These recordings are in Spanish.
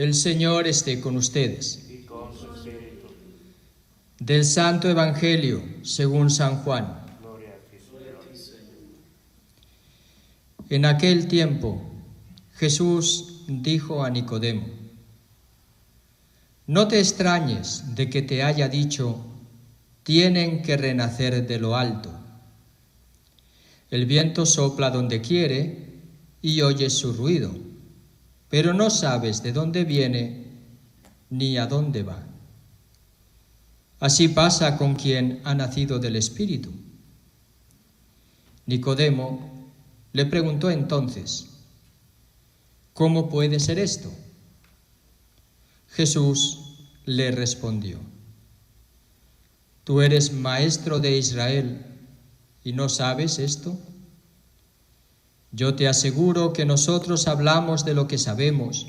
El Señor esté con ustedes. Y con su espíritu. Del Santo Evangelio según San Juan. Gloria a ti, Señor. En aquel tiempo, Jesús dijo a Nicodemo: No te extrañes de que te haya dicho, tienen que renacer de lo alto. El viento sopla donde quiere y oyes su ruido, pero no sabes de dónde viene ni a dónde va. Así pasa con quien ha nacido del Espíritu. Nicodemo le preguntó entonces: ¿Cómo puede ser esto? Jesús le respondió: ¿Tú eres maestro de Israel y no sabes esto? Yo te aseguro que nosotros hablamos de lo que sabemos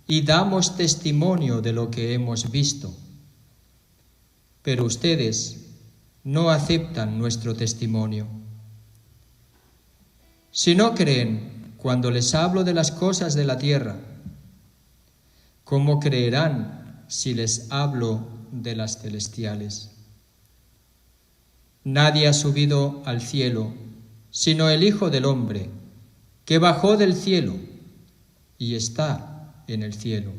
y damos testimonio de lo que hemos visto. Pero ustedes no aceptan nuestro testimonio. Si no creen cuando les hablo de las cosas de la tierra, ¿cómo creerán si les hablo de las celestiales? Nadie ha subido al cielo, sino el Hijo del Hombre, que bajó del cielo y está en el cielo.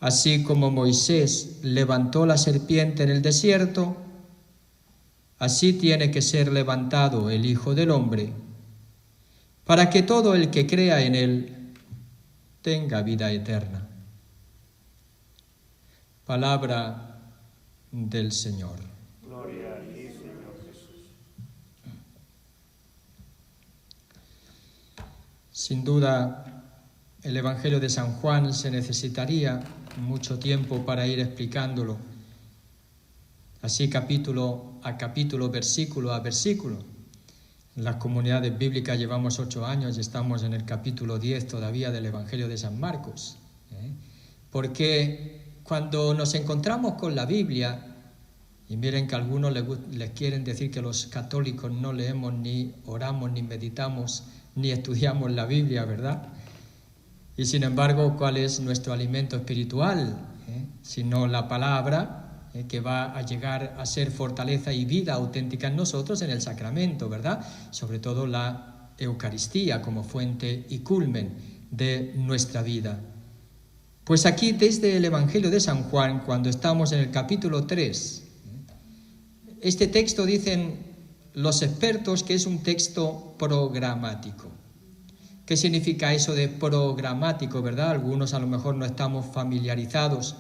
Así como Moisés levantó la serpiente en el desierto, así tiene que ser levantado el Hijo del Hombre, para que todo el que crea en él tenga vida eterna. Palabra del Señor. Gloria a ti, Señor Jesús. Sin duda, el Evangelio de San Juan se necesitaría mucho tiempo para ir explicándolo, así capítulo a capítulo, versículo a versículo. En las comunidades bíblicas llevamos 8 años y estamos en el capítulo 10 todavía del Evangelio de San Marcos. Porque cuando nos encontramos con la Biblia, y miren que a algunos les quieren decir que los católicos no leemos, ni oramos, ni meditamos, ni estudiamos la Biblia, ¿verdad? Y sin embargo, ¿cuál es nuestro alimento espiritual? Sino la palabra, que va a llegar a ser fortaleza y vida auténtica en nosotros en el sacramento, ¿verdad? Sobre todo la Eucaristía como fuente y culmen de nuestra vida. Pues aquí, desde el Evangelio de San Juan, cuando estamos en el capítulo 3, este texto dicen los expertos que es un texto programático. ¿Qué significa eso de programático, verdad? Algunos a lo mejor no estamos familiarizados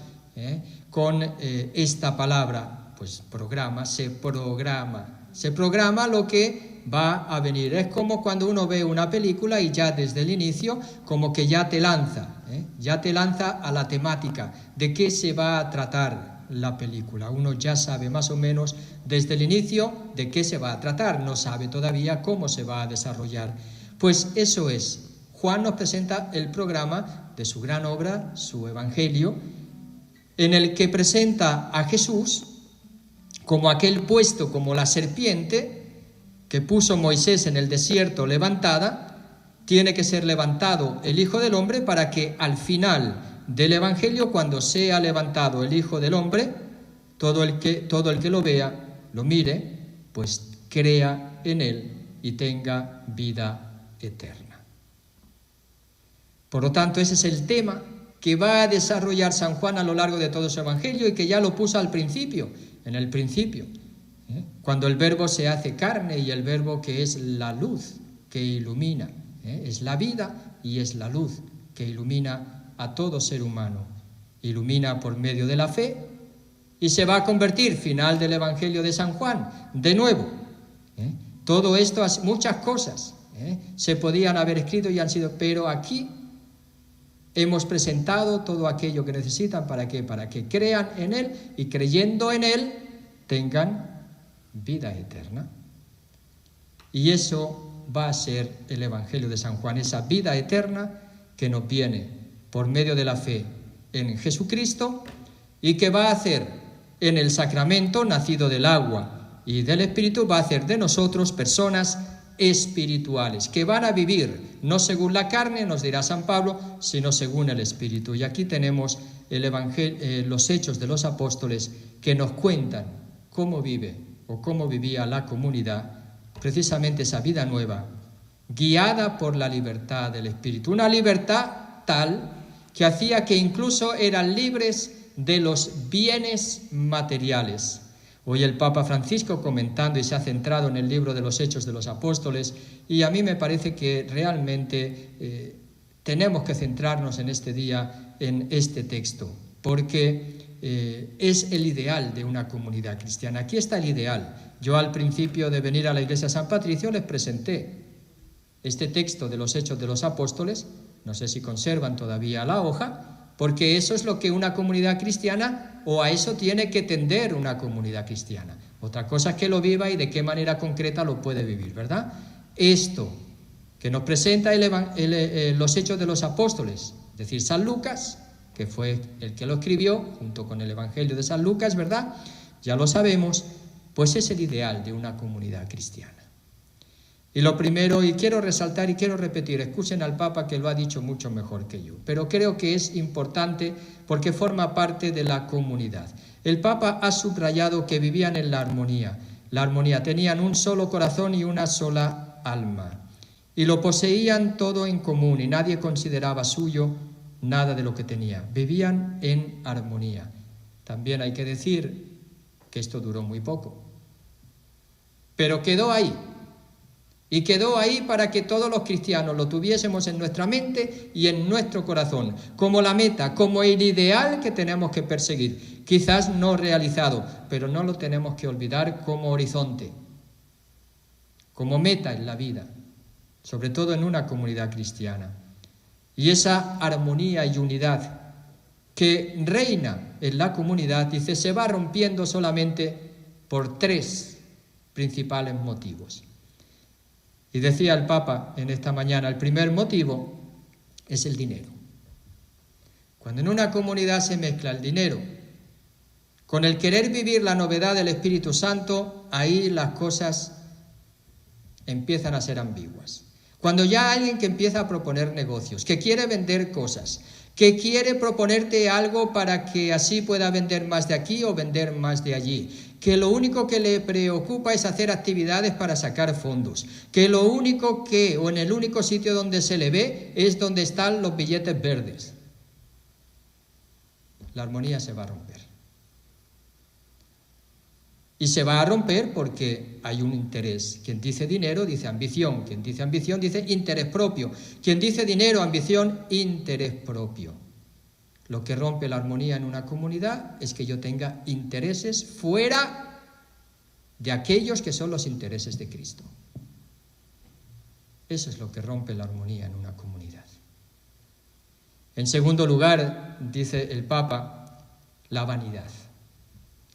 con esta palabra. Pues se programa lo que va a venir. Es como cuando uno ve una película y ya desde el inicio como que ya te lanza a la temática de qué se va a tratar la película. Uno ya sabe más o menos desde el inicio de qué se va a tratar, no sabe todavía cómo se va a desarrollar. Pues eso es. Juan nos presenta el programa de su gran obra, su Evangelio, en el que presenta a Jesús como aquel puesto, como la serpiente que puso Moisés en el desierto levantada. Tiene que ser levantado el Hijo del Hombre para que al final del Evangelio, cuando sea levantado el Hijo del Hombre, todo el que lo vea, lo mire, pues crea en él y tenga vida eterna. Por lo tanto, ese es el tema que va a desarrollar San Juan a lo largo de todo su Evangelio y que ya lo puso al principio, en el principio, cuando el Verbo se hace carne y el Verbo que es la luz que ilumina, es la vida y es la luz que ilumina a todo ser humano, ilumina por medio de la fe y se va a convertir, final del Evangelio de San Juan, de nuevo. Todo esto, muchas cosas se podían haber escrito y han sido, pero aquí hemos presentado todo aquello que necesitan. ¿Para qué? Para que crean en Él y creyendo en Él tengan vida eterna. Y eso va a ser el Evangelio de San Juan, esa vida eterna que nos viene por medio de la fe en Jesucristo y que va a hacer en el sacramento nacido del agua y del Espíritu, va a hacer de nosotros personas espirituales, que van a vivir no según la carne, nos dirá San Pablo, sino según el Espíritu. Y aquí tenemos el Evangelio, los Hechos de los Apóstoles, que nos cuentan cómo vive o cómo vivía la comunidad, precisamente esa vida nueva, guiada por la libertad del Espíritu. Una libertad tal que hacía que incluso eran libres de los bienes materiales. Hoy el Papa Francisco, comentando, y se ha centrado en el libro de los Hechos de los Apóstoles, y a mí me parece que realmente tenemos que centrarnos en este día en este texto, porque es el ideal de una comunidad cristiana. Aquí está el ideal. Yo al principio de venir a la iglesia de San Patricio les presenté este texto de los Hechos de los Apóstoles, no sé si conservan todavía la hoja, porque eso es lo que una comunidad cristiana, o a eso tiene que tender una comunidad cristiana. Otra cosa es que lo viva y de qué manera concreta lo puede vivir, ¿verdad? Esto que nos presenta los Hechos de los Apóstoles, es decir, San Lucas, que fue el que lo escribió, junto con el Evangelio de San Lucas, ¿verdad? Ya lo sabemos, pues es el ideal de una comunidad cristiana. Y lo primero, y quiero resaltar y quiero repetir, escuchen al Papa que lo ha dicho mucho mejor que yo, pero creo que es importante porque forma parte de la comunidad. El Papa ha subrayado que vivían en la armonía, tenían un solo corazón y una sola alma, y lo poseían todo en común y nadie consideraba suyo nada de lo que tenía. Vivían en armonía. También hay que decir que esto duró muy poco, pero quedó ahí. Y quedó ahí para que todos los cristianos lo tuviésemos en nuestra mente y en nuestro corazón, como la meta, como el ideal que tenemos que perseguir. Quizás no realizado, pero no lo tenemos que olvidar como horizonte, como meta en la vida, sobre todo en una comunidad cristiana. Y esa armonía y unidad que reina en la comunidad, dice, se va rompiendo solamente por tres principales motivos. Y decía el Papa en esta mañana, el primer motivo es el dinero. Cuando en una comunidad se mezcla el dinero con el querer vivir la novedad del Espíritu Santo, ahí las cosas empiezan a ser ambiguas. Cuando ya hay alguien que empieza a proponer negocios, que quiere vender cosas, que quiere proponerte algo para que así pueda vender más de aquí o vender más de allí, que lo único que le preocupa es hacer actividades para sacar fondos, que lo único que, o en el único sitio donde se le ve, es donde están los billetes verdes. La armonía se va a romper. Y se va a romper porque hay un interés. Quien dice dinero, dice ambición. Quien dice ambición, dice interés propio. Quien dice dinero, ambición, interés propio. Lo que rompe la armonía en una comunidad es que yo tenga intereses fuera de aquellos que son los intereses de Cristo. Eso es lo que rompe la armonía en una comunidad. En segundo lugar, dice el Papa, la vanidad.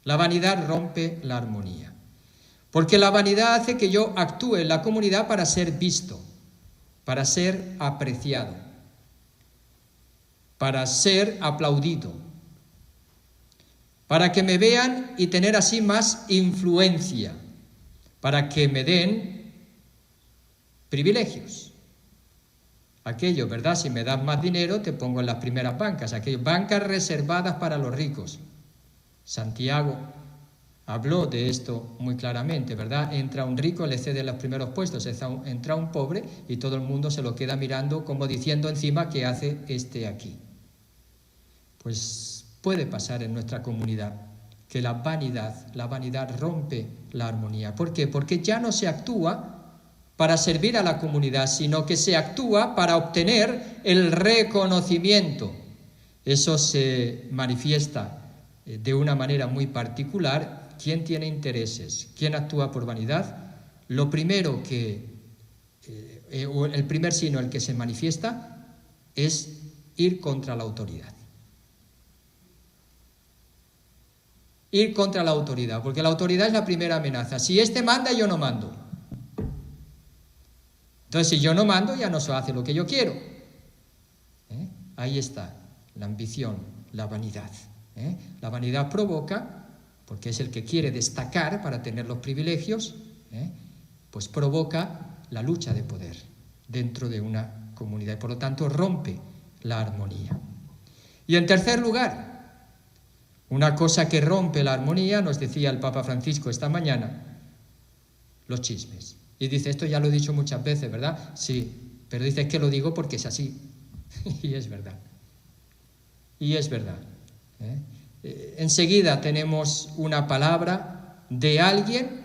La vanidad rompe la armonía, porque la vanidad hace que yo actúe en la comunidad para ser visto, para ser apreciado, para ser aplaudido, para que me vean y tener así más influencia, para que me den privilegios. Aquello, ¿verdad? Si me das más dinero, te pongo en las primeras bancas, aquellas bancas reservadas para los ricos. Santiago habló de esto muy claramente, ¿verdad? Entra un rico, le cede los primeros puestos, entra un pobre y todo el mundo se lo queda mirando como diciendo encima ¿qué hace este aquí? Pues puede pasar en nuestra comunidad que la vanidad rompe la armonía. ¿Por qué? Porque ya no se actúa para servir a la comunidad, sino que se actúa para obtener el reconocimiento. Eso se manifiesta de una manera muy particular. ¿Quién tiene intereses? ¿Quién actúa por vanidad? Lo primero el primer signo el que se manifiesta es ir contra la autoridad. Ir contra la autoridad, porque la autoridad es la primera amenaza. Si este manda, yo no mando. Entonces, si yo no mando, ya no se hace lo que yo quiero. Ahí está la ambición, la vanidad. La vanidad provoca, porque es el que quiere destacar para tener los privilegios, pues provoca la lucha de poder dentro de una comunidad y por lo tanto rompe la armonía. Y en tercer lugar, una cosa que rompe la armonía, nos decía el Papa Francisco esta mañana, los chismes. Y dice, esto ya lo he dicho muchas veces, ¿verdad? Sí, pero dice, es que lo digo porque es así. Y es verdad. Y es verdad. Enseguida tenemos una palabra de alguien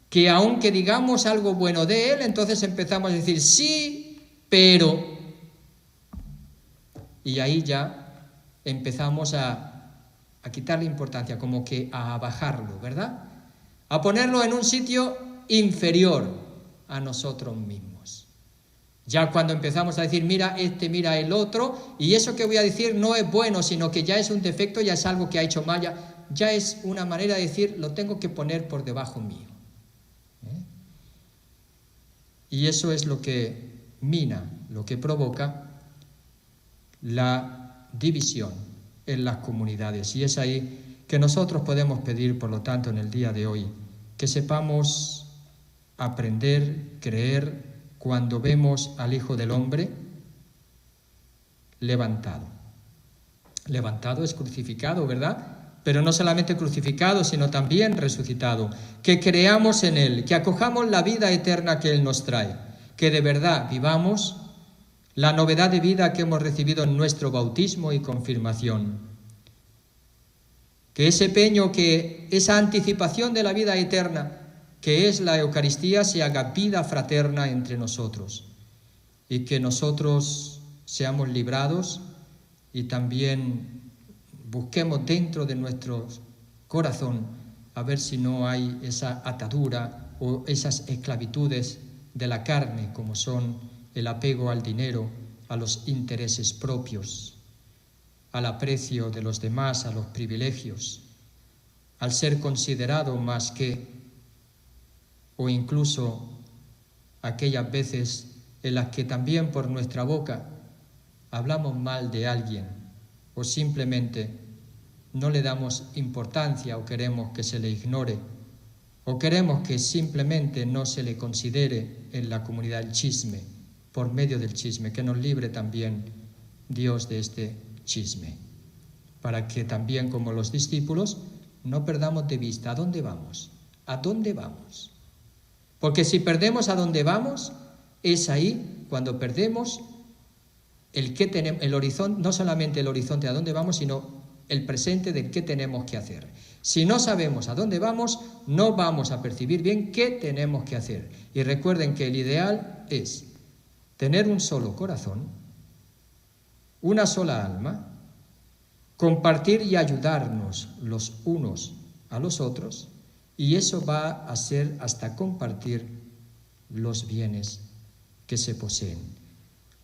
que aunque digamos algo bueno de él, entonces empezamos a decir sí, pero... Y ahí ya empezamos a quitarle importancia, como que a bajarlo, ¿verdad? A ponerlo en un sitio inferior a nosotros mismos. Ya cuando empezamos a decir, mira este, mira el otro, y eso que voy a decir no es bueno, sino que ya es un defecto, ya es algo que ha hecho mal, ya es una manera de decir, lo tengo que poner por debajo mío. Y eso es lo que mina, lo que provoca la división en las comunidades. Y es ahí que nosotros podemos pedir, por lo tanto, en el día de hoy, que sepamos aprender, creer, cuando vemos al Hijo del Hombre levantado. Levantado es crucificado, ¿verdad? Pero no solamente crucificado, sino también resucitado. Que creamos en Él, que acojamos la vida eterna que Él nos trae, que de verdad vivamos la novedad de vida que hemos recibido en nuestro bautismo y confirmación. Que ese peño, que esa anticipación de la vida eterna, que es la Eucaristía, se haga vida fraterna entre nosotros. Y que nosotros seamos librados y también busquemos dentro de nuestro corazón a ver si no hay esa atadura o esas esclavitudes de la carne, como son el apego al dinero, a los intereses propios, al aprecio de los demás, a los privilegios, al ser considerado más que, o incluso aquellas veces en las que también por nuestra boca hablamos mal de alguien o simplemente no le damos importancia o queremos que se le ignore o queremos que simplemente no se le considere en la comunidad el chisme, por medio del chisme, que nos libre también Dios de este chisme, para que también como los discípulos no perdamos de vista a dónde vamos, porque si perdemos a dónde vamos, es ahí cuando perdemos el horizonte, no solamente el horizonte a dónde vamos, sino el presente de qué tenemos que hacer. Si no sabemos a dónde vamos, no vamos a percibir bien qué tenemos que hacer. Y recuerden que el ideal es tener un solo corazón, una sola alma, compartir y ayudarnos los unos a los otros, y eso va a ser hasta compartir los bienes que se poseen.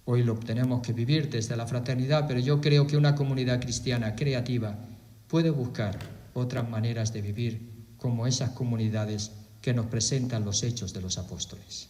Hoy lo tenemos que vivir desde la fraternidad, pero yo creo que una comunidad cristiana creativa puede buscar otras maneras de vivir como esas comunidades que nos presentan los Hechos de los Apóstoles.